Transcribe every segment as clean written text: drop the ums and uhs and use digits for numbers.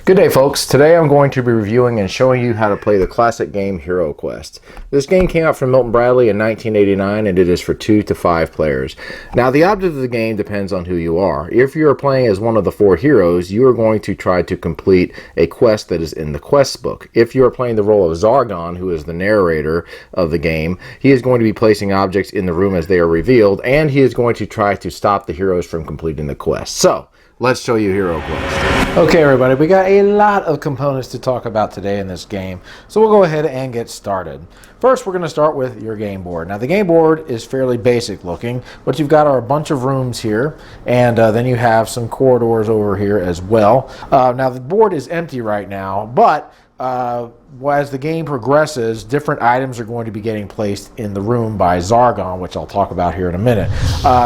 Good day, folks. Today I'm going to be reviewing and showing you how to play the classic game Heroquest. This game came out from Milton Bradley in 1989 and it is for 2 to 5 players. Now the object of the game depends on who you are. If you are playing as one of the 4 heroes, you are going to try to complete a quest that is in the quest book. If you are playing the role of Zargon, who is the narrator of the game, he is going to be placing objects in the room as they are revealed, and he is going to try to stop the heroes from completing the quest. So, let's show you Heroquest. Okay, everybody, we got a lot of components to talk about today in this game, so we'll go ahead and get started. First, we're going to start with your game board. Now, the game board is fairly basic looking. What you've got are a bunch of rooms here, and then you have some corridors over here as well. Now, the board is empty right now, but as the game progresses, different items are going to be getting placed in the room by Zargon, which I'll talk about here in a minute.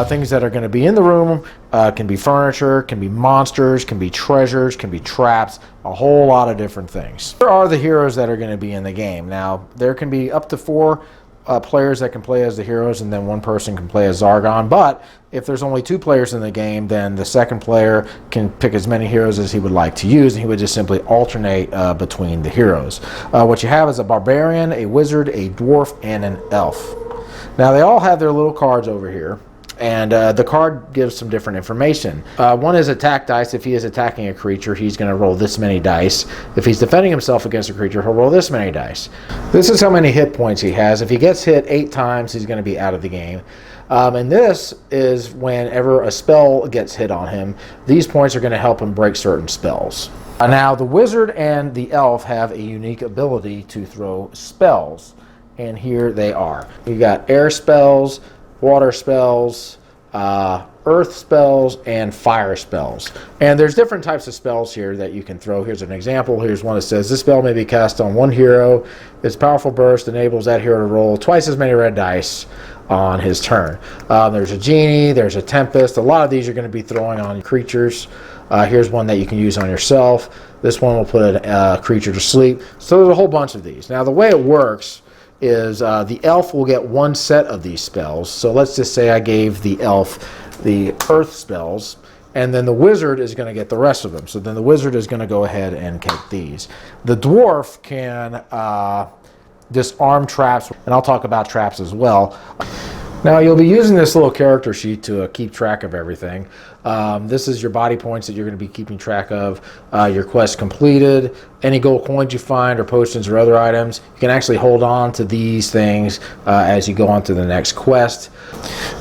Things that are going to be in the room can be furniture, can be monsters, can be treasures, can be traps, a whole lot of different things. There are the heroes that are going to be in the game. Now, there can be up to 4 players that can play as the heroes, and then 1 person can play as Zargon. But if there's only 2 players in the game, then the second player can pick as many heroes as he would like to use, and he would just simply alternate between the heroes. What you have is a barbarian, a wizard, a dwarf, and an elf. Now, they all have their little cards over here, and the card gives some different information. One is attack dice. If he is attacking a creature, he's going to roll this many dice. If he's defending himself against a creature, he'll roll this many dice. This is how many hit points he has. If he gets hit 8 times, he's going to be out of the game. And this is whenever a spell gets hit on him, these points are going to help him break certain spells. Now, the wizard and the elf have a unique ability to throw spells, and here they are. You got air spells, water spells, earth spells, and fire spells. And there's different types of spells here that you can throw. Here's an example. Here's one that says, this spell may be cast on 1 hero. Its powerful burst enables that hero to roll twice as many red dice on his turn. There's a genie, there's a tempest. A lot of these you're going to be throwing on creatures. Here's one that you can use on yourself. This one will put a creature to sleep. So there's a whole bunch of these. Now, the way it works is the elf will get 1 set of these spells. So let's just say I gave the elf the earth spells, and then the wizard is going to get the rest of them. So then the wizard is going to go ahead and take these. The dwarf can disarm traps, and I'll talk about traps as well. Now, you'll be using this little character sheet to keep track of everything. This is your body points that you're going to be keeping track of, your quest completed, any gold coins you find or potions or other items. You can actually hold on to these things as you go on to the next quest.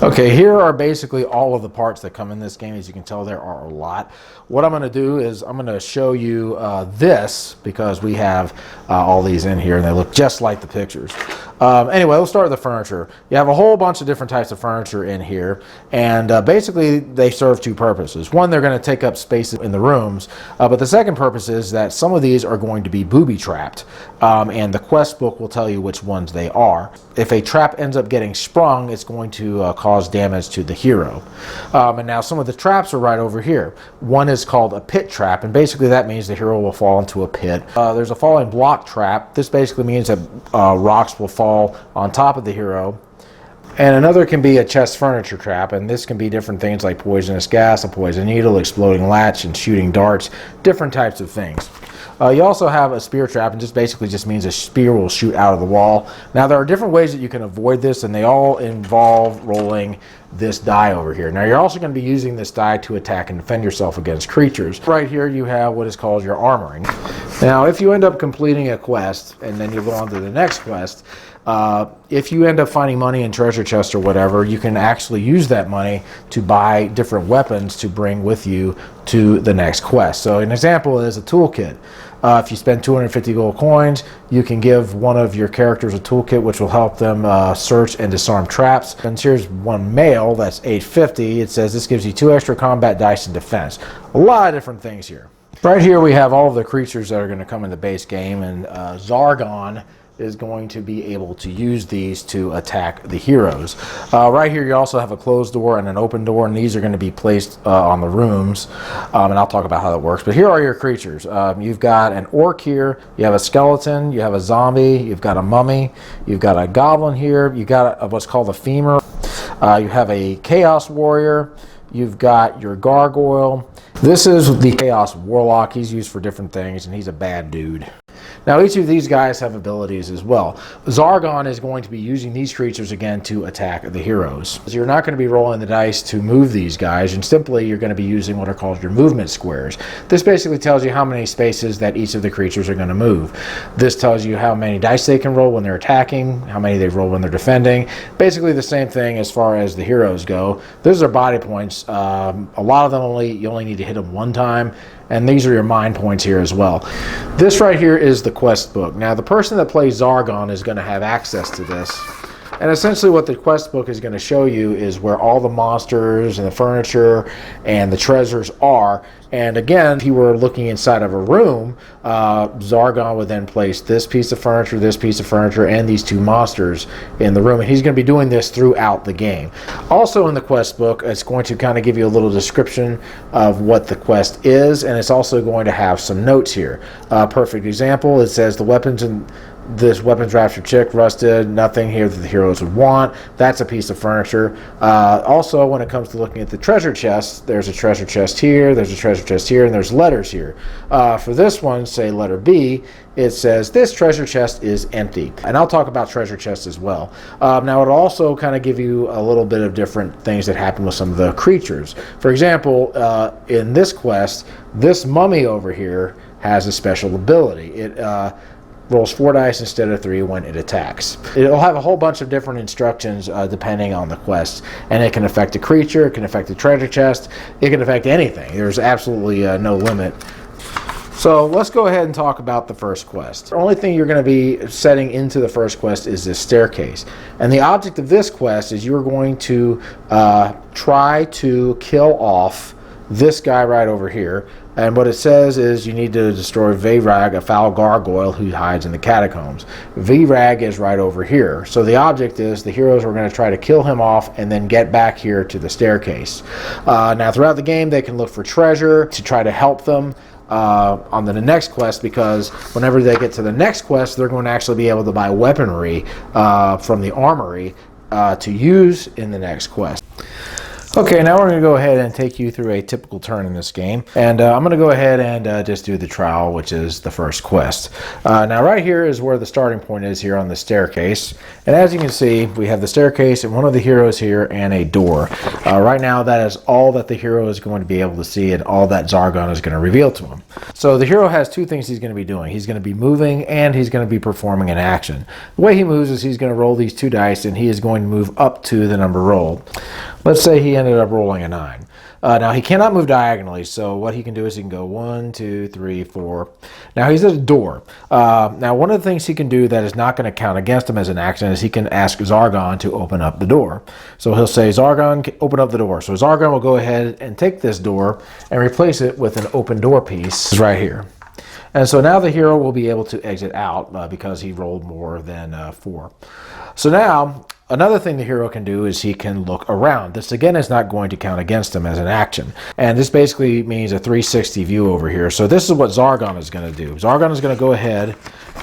Okay, here are basically all of the parts that come in this game. As you can tell, there are a lot. What I'm going to do is I'm going to show you this, because we have all these in here and they look just like the pictures. Anyway, let's start with the furniture. You have a whole bunch of different types of furniture in here, and basically they serve 2 purposes. One, they're going to take up space in the rooms, but the second purpose is that some of these are going to be booby-trapped, and the quest book will tell you which ones they are. If a trap ends up getting sprung, it's going to cause damage to the hero. And now some of the traps are right over here. One is called a pit trap, and basically that means the hero will fall into a pit. There's a falling block trap. This basically means that rocks will fall on top of the hero. And another can be a chest furniture trap, and this can be different things like poisonous gas, a poison needle, exploding latch, and shooting darts, different types of things. You also have a spear trap, and this basically just means a spear will shoot out of the wall. Now, there are different ways that you can avoid this, and they all involve rolling this die over here. Now, you're also going to be using this die to attack and defend yourself against creatures. Right here, you have what is called your armoring. Now, if you end up completing a quest, and then you go on to the next quest, if you end up finding money in treasure chests or whatever, you can actually use that money to buy different weapons to bring with you to the next quest. So an example is a toolkit. If you spend 250 gold coins, you can give one of your characters a toolkit which will help them search and disarm traps. And here's one male, that's 850. It says this gives you 2 extra combat dice in defense. A lot of different things here. Right here we have all of the creatures that are going to come in the base game, and Zargon is going to be able to use these to attack the heroes. Right here you also have a closed door and an open door, and these are going to be placed on the rooms, and I'll talk about how that works. But here are your creatures. You've got an orc here, you have a skeleton, you have a zombie, you've got a mummy, you've got a goblin here, you've got what's called a femur, you have a chaos warrior, You've got your gargoyle. This is the Chaos Warlock. He's used for different things, and he's a bad dude. Now, each of these guys have abilities as well. Zargon is going to be using these creatures again to attack the heroes. So you're not going to be rolling the dice to move these guys, and simply you're going to be using what are called your movement squares. This basically tells you how many spaces that each of the creatures are going to move. This tells you how many dice they can roll when they're attacking, how many they roll when they're defending. Basically the same thing as far as the heroes go. Those are body points. A lot of them you only need to hit them one time. And these are your mind points here as well. This right here is the quest book. Now, the person that plays Zargon is going to have access to this. And essentially what the quest book is going to show you is where all the monsters and the furniture and the treasures are. And again, if you were looking inside of a room, Zargon would then place this piece of furniture, and these two monsters in the room. And he's going to be doing this throughout the game. Also in the quest book, it's going to kind of give you a little description of what the quest is, and it's also going to have some notes here. Perfect example, it says the weapons in this weapons raft are chick, rusted, nothing here that the heroes would want. That's a piece of furniture. Also, when it comes to looking at the treasure chests, there's a treasure chest here, there's a treasure chest here, and there's letters here. For this one, say letter B, it says this treasure chest is empty. And I'll talk about treasure chests as well. Now, it'll also kind of give you a little bit of different things that happen with some of the creatures. For example, in this quest, this mummy over here has a special ability. It rolls 4 dice instead of 3 when it attacks. It'll have a whole bunch of different instructions depending on the quest, and it can affect a creature, it can affect the treasure chest, it can affect anything. There's absolutely no limit. So let's go ahead and talk about the first quest. The only thing you're going to be setting into the first quest is this staircase. And the object of this quest is you're going to try to kill off this guy right over here. And what it says is you need to destroy Vrag, a foul gargoyle who hides in the catacombs. Vrag is right over here. So the object is the heroes are going to try to kill him off and then get back here to the staircase. Now throughout the game they can look for treasure to try to help them on the next quest, because whenever they get to the next quest they're going to actually be able to buy weaponry from the armory to use in the next quest. Okay, now we're going to go ahead and take you through a typical turn in this game. And I'm going to go ahead and just do the trial, which is the first quest. Now right here is where the starting point is here on the staircase. And as you can see, we have the staircase and one of the heroes here and a door. Right now that is all that the hero is going to be able to see and all that Zargon is going to reveal to him. So the hero has two things he's going to be doing. He's going to be moving and he's going to be performing an action. The way he moves is he's going to roll these 2 dice and he is going to move up to the number rolled. Let's say he ended up rolling a 9. Now he cannot move diagonally, so what he can do is he can go 1, 2, 3, 4. Now he's at a door. Now one of the things he can do that is not going to count against him as an action is he can ask Zargon to open up the door. So he'll say, Zargon, open up the door. So Zargon will go ahead and take this door and replace it with an open door piece right here. And so now the hero will be able to exit out because he rolled more than 4. So now, another thing the hero can do is he can look around. This again is not going to count against him as an action. And this basically means a 360 view over here. So this is what Zargon is going to do. Zargon is going to go ahead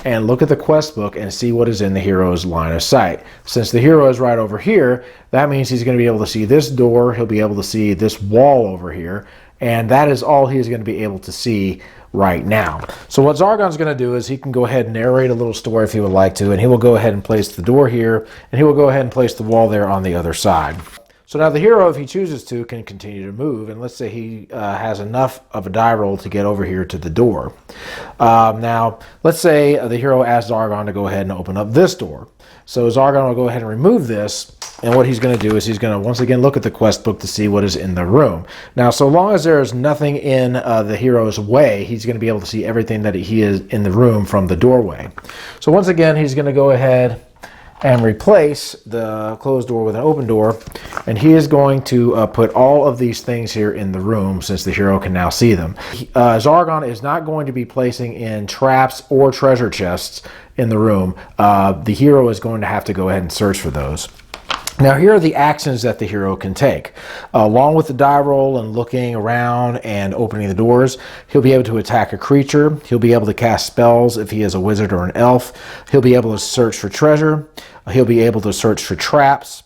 and look at the quest book and see what is in the hero's line of sight. Since the hero is right over here, that means he's going to be able to see this door, he'll be able to see this wall over here, and that is all he's going to be able to see right now. So what Zargon's going to do is he can go ahead and narrate a little story if he would like to, and he will go ahead and place the door here, and he will go ahead and place the wall there on the other side. So now the hero, if he chooses to, can continue to move, and let's say he has enough of a die roll to get over here to the door. Now, let's say the hero asks Zargon to go ahead and open up this door. So Zargon will go ahead and remove this, and what he's going to do is he's going to once again look at the quest book to see what is in the room. Now, so long as there is nothing in the hero's way, he's going to be able to see everything that he is in the room from the doorway. So once again, he's going to go ahead and replace the closed door with an open door, and he is going to put all of these things here in the room since the hero can now see them. Zargon is not going to be placing in traps or treasure chests in the room. The hero is going to have to go ahead and search for those. Now here are the actions that the hero can take. Along with the die roll and looking around and opening the doors, he'll be able to attack a creature. He'll be able to cast spells if he is a wizard or an elf. He'll be able to search for treasure. He'll be able to search for traps.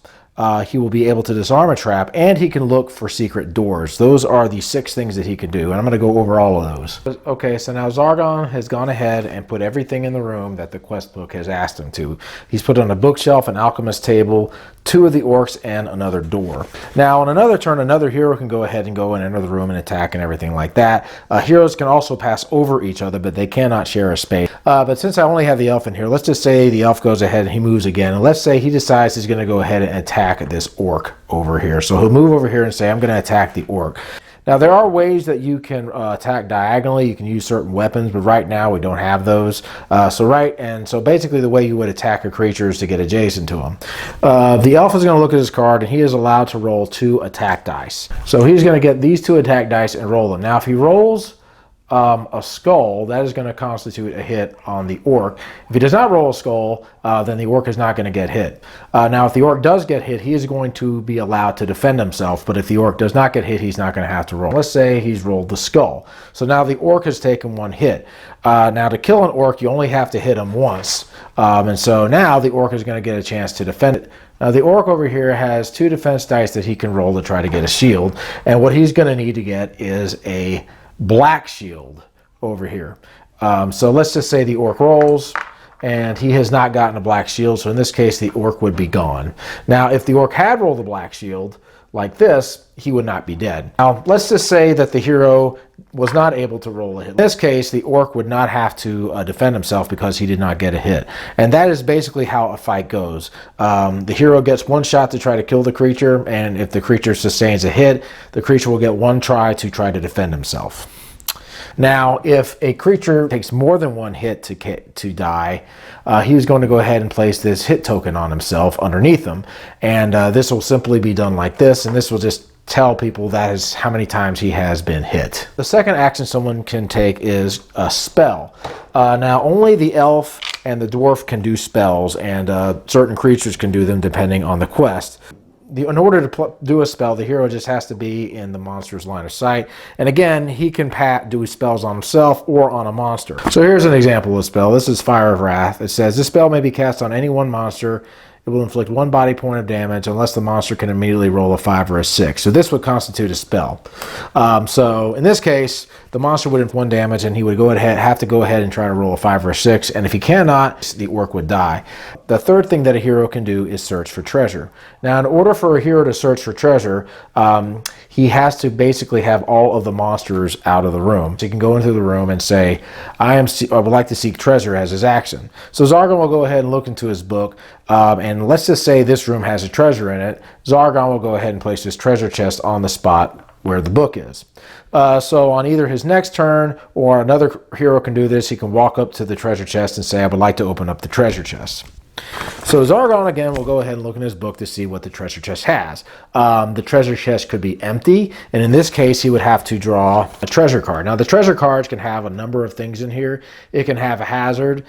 he will be able to disarm a trap, and he can look for secret doors. Those are the 6 things that he can do, and I'm going to go over all of those. Okay, so now Zargon has gone ahead and put everything in the room that the quest book has asked him to. He's put on a bookshelf, an alchemist table, 2 of the orcs, and another door. Now, on another turn, another hero can go ahead and go and enter the room and attack and everything like that. Heroes can also pass over each other, but they cannot share a space. But since I only have the elf in here, let's just say the elf goes ahead and he moves again. And let's say he decides he's going to go ahead and attack this orc over here. So he'll move over here and say, I'm going to attack the orc. Now, there are ways that you can attack diagonally. You can use certain weapons, but right now we don't have those. So basically the way you would attack a creature is to get adjacent to him. The elf is going to look at his card, and he is allowed to roll 2 attack dice. So he's going to get these 2 attack dice and roll them. Now, if he rolls a skull, that is going to constitute a hit on the orc. If he does not roll a skull, then the orc is not going to get hit. Now, if the orc does get hit, he is going to be allowed to defend himself, but if the orc does not get hit, he's not going to have to roll. Let's say he's rolled the skull. So now the orc has taken 1 hit. Now, to kill an orc, you only have to hit him once, and so now the orc is going to get a chance to defend it. Now, the orc over here has 2 defense dice that he can roll to try to get a shield, and what he's going to need to get is a black shield over here. So let's just say the orc rolls, and he has not gotten a black shield, so in this case the orc would be gone. Now, if the orc had rolled a black shield like this, he would not be dead. Now, let's just say that the hero was not able to roll a hit. In this case, the orc would not have to defend himself because he did not get a hit. And that is basically how a fight goes. The hero gets 1 shot to try to kill the creature, and if the creature sustains a hit, the creature will get 1 try to defend himself. Now, if a creature takes more than 1 hit to die, he's going to go ahead and place this hit token on himself underneath him. And this will simply be done like this, and this will just tell people that is how many times he has been hit. The second action someone can take is a spell. Now, only the elf and the dwarf can do spells, and certain creatures can do them depending on the quest. In order to do a spell, the hero just has to be in the monster's line of sight. And again, he can do spells on himself or on a monster. So here's an example of a spell. This is Fire of Wrath. It says, this spell may be cast on any one monster. It will inflict 1 body point of damage unless the monster can immediately roll a 5 or a 6. So this would constitute a spell. So in this case, the monster would inflict 1 damage, and he would have to go ahead and try to roll a 5 or a 6. And if he cannot, the orc would die. The third thing that a hero can do is search for treasure. Now, in order for a hero to search for treasure, he has to basically have all of the monsters out of the room. So he can go into the room and say, I would like to seek treasure as his action. So Zargon will go ahead and look into his book, and let's just say this room has a treasure in it. Zargon will go ahead and place this treasure chest on the spot where the book is. So on either his next turn or another hero can do this, he can walk up to the treasure chest and say, I would like to open up the treasure chest. So Zargon again will go ahead and look in his book to see what the treasure chest has. The treasure chest could be empty, and in this case he would have to draw a treasure card. Now the treasure cards can have a number of things in here. It can have a hazard,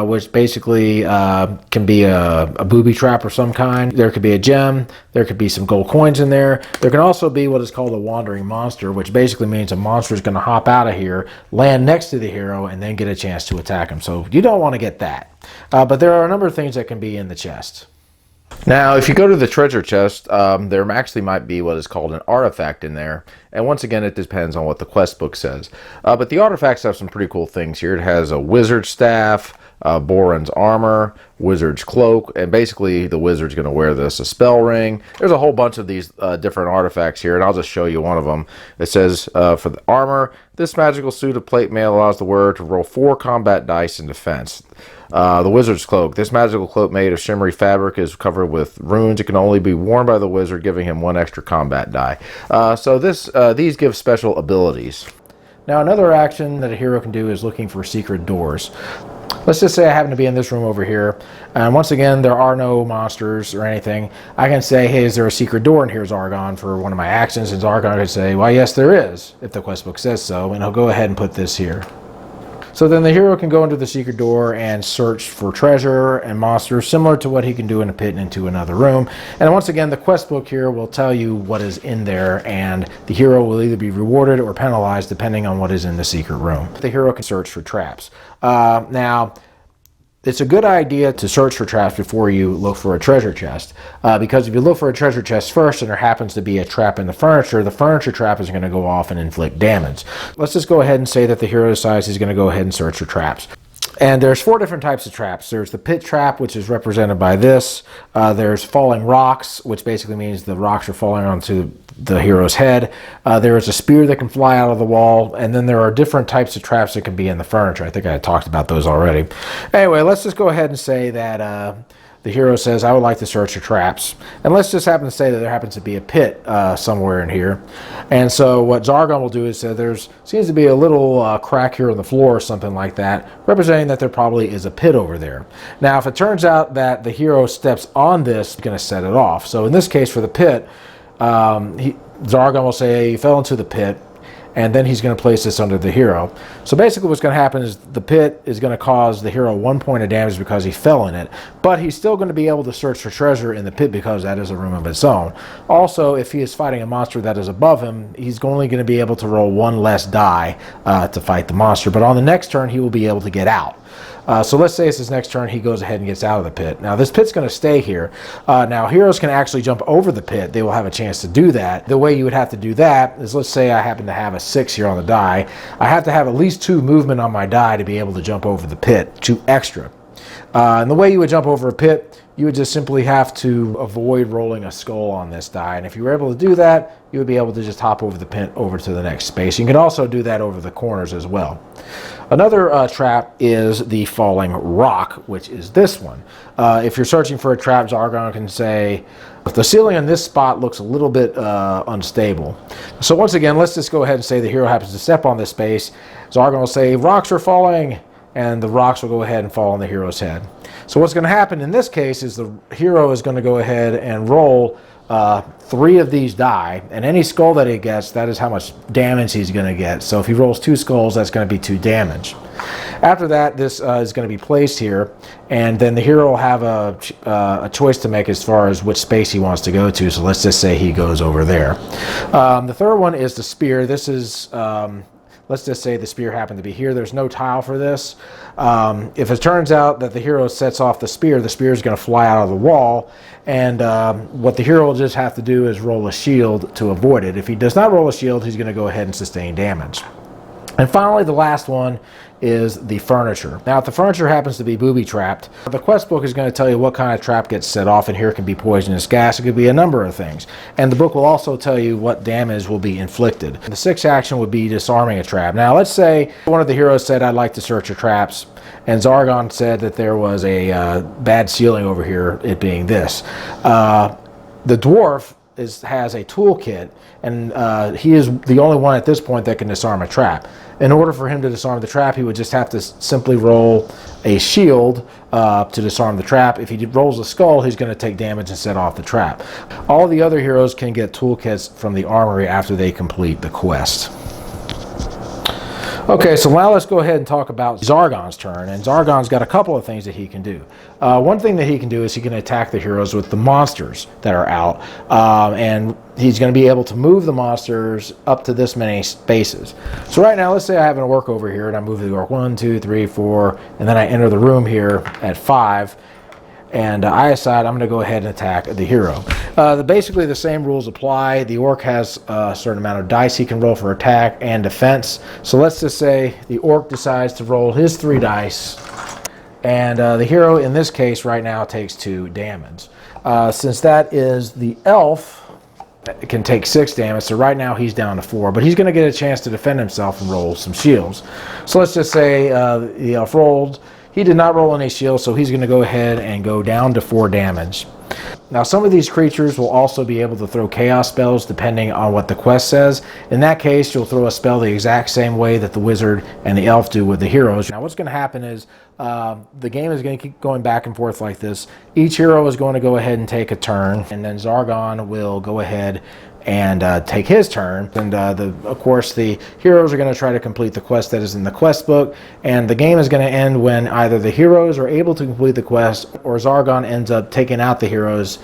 which basically can be a booby trap of some kind. There could be a gem. There could be some gold coins in there. There can also be what is called a wandering monster, which basically means a monster is going to hop out of here, land next to the hero, and then get a chance to attack him. So you don't want to get that. But there are a number of things that can be in the chest. Now, if you go to the treasure chest, there actually might be what is called an artifact in there. And once again, it depends on what the quest book says. But the artifacts have some pretty cool things here. It has a wizard staff, Boron's armor, wizard's cloak, and basically the wizard's going to wear this, a spell ring. There's a whole bunch of these different artifacts here, and I'll just show you one of them. It says, for the armor, this magical suit of plate mail allows the wearer to roll 4 combat dice in defense. The wizard's cloak. This magical cloak made of shimmery fabric is covered with runes. It can only be worn by the wizard, giving him 1 extra combat die. So these give special abilities. Now, another action that a hero can do is looking for secret doors. Let's just say I happen to be in this room over here, and once again, there are no monsters or anything. I can say, hey, is there a secret door in here, Zargon, for one of my actions? And Zargon could say, well, yes, there is, if the quest book says so, and he'll go ahead and put this here. So then the hero can go into the secret door and search for treasure and monsters, similar to what he can do in a pit and into another room. And once again, the quest book here will tell you what is in there, and the hero will either be rewarded or penalized depending on what is in the secret room. The hero can search for traps. Now, It's a good idea to search for traps before you look for a treasure chest, because if you look for a treasure chest first and there happens to be a trap in the furniture trap is going to go off and inflict damage. Let's just go ahead and say that the hero decides he's going to go ahead and search for traps. And there's 4 different types of traps. There's the pit trap, which is represented by this. There's falling rocks, which basically means the rocks are falling onto the hero's head. There is a spear that can fly out of the wall. And then there are different types of traps that can be in the furniture. I think I talked about those already. Anyway, let's just go ahead and say that the hero says, I would like to search for traps. And let's just happen to say that there happens to be a pit somewhere in here. And so what Zargon will do is there seems to be a little crack here in the floor or something like that, representing that there probably is a pit over there. Now, if it turns out that the hero steps on this, it's going to set it off. So in this case, for the pit, Zargon will say, you fell into the pit. And then he's going to place this under the hero. So basically what's going to happen is the pit is going to cause the hero 1 point of damage because he fell in it. But he's still going to be able to search for treasure in the pit because that is a room of its own. Also, if he is fighting a monster that is above him, he's only going to be able to roll 1 less die to fight the monster. But on the next turn, he will be able to get out. So let's say it's his next turn, he goes ahead and gets out of the pit. Now this pit's going to stay here. Now heroes can actually jump over the pit. They will have a chance to do that. The way you would have to do that is, let's say I happen to have a 6 here on the die. I have to have at least 2 movement on my die to be able to jump over the pit, 2 extra. And the way you would jump over a pit, you would just simply have to avoid rolling a skull on this die. And if you were able to do that, you would be able to just hop over the pit over to the next space. You can also do that over the corners as well. Another trap is the falling rock, which is this one. If you're searching for a trap, Zargon can say, if the ceiling on this spot looks a little bit unstable. So once again, let's just go ahead and say the hero happens to step on this space. Zargon will say, rocks are falling, and the rocks will go ahead and fall on the hero's head. So what's going to happen in this case is the hero is going to go ahead and roll 3 of these die, and any skull that he gets, that is how much damage he's going to get. So if he rolls 2 skulls, that's going to be 2 damage. After that, this is going to be placed here, and then the hero will have a choice to make as far as which space he wants to go to. So let's just say he goes over there. The third one is the spear. This is let's just say the spear happened to be here. There's no tile for this. If it turns out that the hero sets off the spear is going to fly out of the wall. And what the hero will just have to do is roll a shield to avoid it. If he does not roll a shield, he's going to go ahead and sustain damage. And finally, the last one is the furniture. Now, if the furniture happens to be booby-trapped, the quest book is going to tell you what kind of trap gets set off, and here it can be poisonous gas. It could be a number of things. And the book will also tell you what damage will be inflicted. The 6th action would be disarming a trap. Now, let's say one of the heroes said, I'd like to search for traps, and Zargon said that there was a bad ceiling over here, it being this. The dwarf has a toolkit, and he is the only one at this point that can disarm a trap. In order for him to disarm the trap, he would just have to simply roll a shield to disarm the trap. If he rolls a skull, he's going to take damage and set off the trap. All the other heroes can get toolkits from the armory after they complete the quest. Okay, so now let's go ahead and talk about Zargon's turn. And Zargon's got a couple of things that he can do. One thing that he can do is he can attack the heroes with the monsters that are out. And he's going to be able to move the monsters up to this many spaces. So right now, let's say I have an orc over here, and I move the orc 1, 2, 3, 4, and then I enter the room here at 5. And I decide I'm going to go ahead and attack the hero. Basically, the same rules apply. The orc has a certain amount of dice he can roll for attack and defense. So let's just say the orc decides to roll his 3 dice. And the hero, in this case, right now, takes 2 damage. Since that is the elf, it can take 6 damage. So right now, he's down to 4. But he's going to get a chance to defend himself and roll some shields. So let's just say the elf rolled. He did not roll any shield, so he's going to go ahead and go down to 4 damage. Now, some of these creatures will also be able to throw chaos spells depending on what the quest says. In that case, you'll throw a spell the exact same way that the wizard and the elf do with the heroes. Now, what's going to happen is the game is going to keep going back and forth like this. Each hero is going to go ahead and take a turn, and then Zargon will go ahead and take his turn. And of course, the heroes are going to try to complete the quest that is in the quest book, and the game is going to end when either the heroes are able to complete the quest or Zargon ends up taking out the heroes,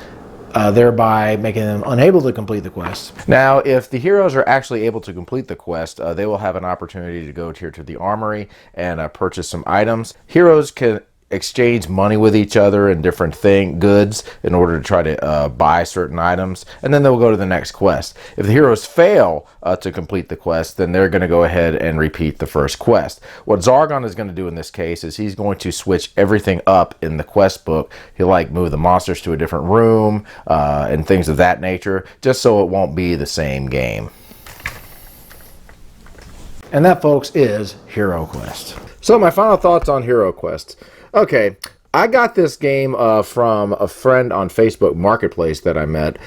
thereby making them unable to complete the quest. Now, if the heroes are actually able to complete the quest, they will have an opportunity to go here to the armory and purchase some items. Heroes can exchange money with each other and different goods in order to try to buy certain items, and then they'll go to the next quest. If the heroes fail to complete the quest, then they're going to go ahead and repeat the first quest. What Zargon is going to do in this case is he's going to switch everything up in the quest book. He'll like move the monsters to a different room and things of that nature, just so it won't be the same game. And that, folks, is Heroquest. So my final thoughts on Heroquest. Okay, I got this game from a friend on Facebook Marketplace that I met.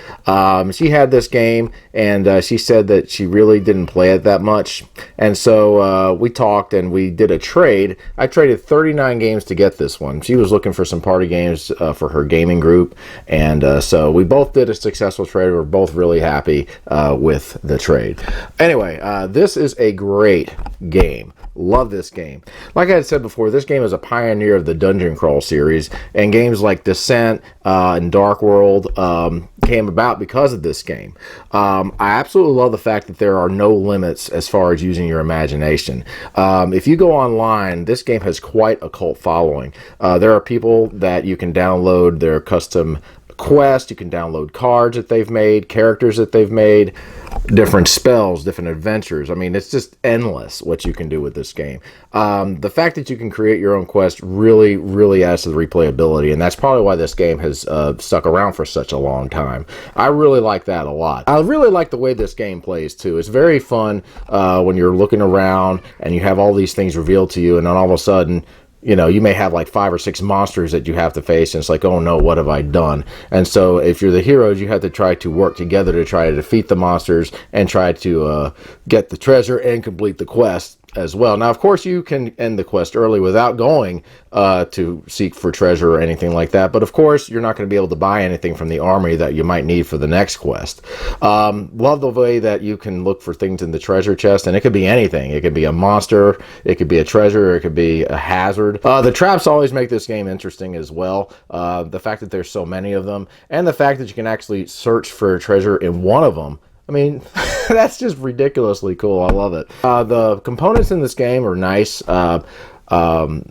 She had this game, and she said that she really didn't play it that much. And so we talked, and we did a trade. I traded 39 games to get this one. She was looking for some party games for her gaming group. And so we both did a successful trade. We're both really happy with the trade. Anyway, this is a great game. Love this game. Like I had said before, this game is a pioneer of the dungeon crawl series, and games like Descent and Dark World came about because of this game. I absolutely love the fact that there are no limits as far as using your imagination. If you go online, this game has quite a cult following. There are people that you can download their custom quests, you can download cards that they've made, characters that they've made, different spells, different adventures. I mean, it's just endless what you can do with this game. The fact that you can create your own quest really, really adds to the replayability, and that's probably why this game has stuck around for such a long time. I really like that a lot. I really like the way this game plays, too. It's very fun when you're looking around and you have all these things revealed to you, and then all of a sudden, you know, you may have like 5 or 6 monsters that you have to face, and it's like, oh no, what have I done? And so if you're the heroes, you have to try to work together to try to defeat the monsters and try to get the treasure and complete the quest as well. Now, of course, you can end the quest early without going to seek for treasure or anything like that. But of course, you're not going to be able to buy anything from the armory that you might need for the next quest. Love the way that you can look for things in the treasure chest, and it could be anything. It could be a monster, it could be a treasure, it could be a hazard. The traps always make this game interesting as well. The fact that there's so many of them, and the fact that you can actually search for a treasure in one of them. I mean, that's just ridiculously cool. I love it. The components in this game are nice. I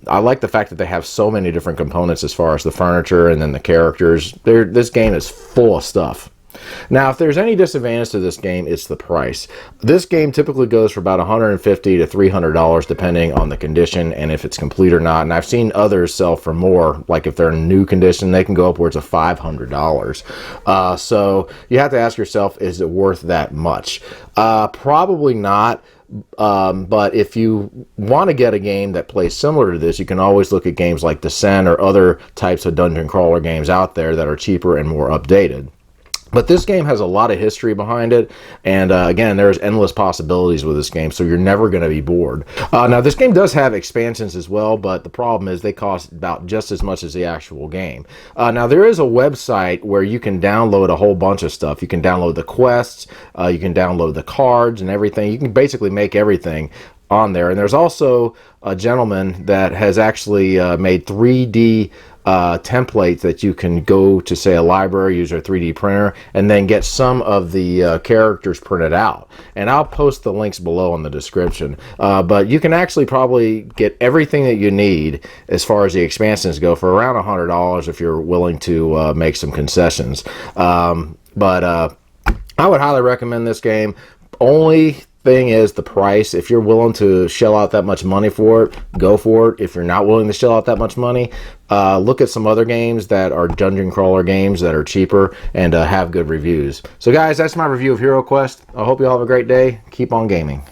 like the fact that they have so many different components as far as the furniture and then the characters. This game is full of stuff. Now, if there's any disadvantage to this game, it's the price. This game typically goes for about $150 to $300 depending on the condition and if it's complete or not. And I've seen others sell for more, like if they're in new condition, they can go upwards of $500. So you have to ask yourself, is it worth that much? Probably not. But if you want to get a game that plays similar to this, you can always look at games like Descent or other types of dungeon crawler games out there that are cheaper and more updated. But this game has a lot of history behind it, and again, there's endless possibilities with this game, so you're never going to be bored. Now, this game does have expansions as well, but the problem is they cost about just as much as the actual game. Now, there is a website where you can download a whole bunch of stuff. You can download the quests, you can download the cards and everything. You can basically make everything on there. And there's also a gentleman that has actually made 3D templates that you can go to, say, a library, use a 3D printer, and then get some of the characters printed out. And I'll post the links below in the description. But you can actually probably get everything that you need as far as the expansions go for around $100 if you're willing to make some concessions. But I would highly recommend this game. Only thing is the price. If you're willing to shell out that much money for it, go for it. If you're not willing to shell out that much money, look at some other games that are dungeon crawler games that are cheaper and have good reviews. So guys, that's my review of Heroquest. I hope you all have a great day. Keep on gaming.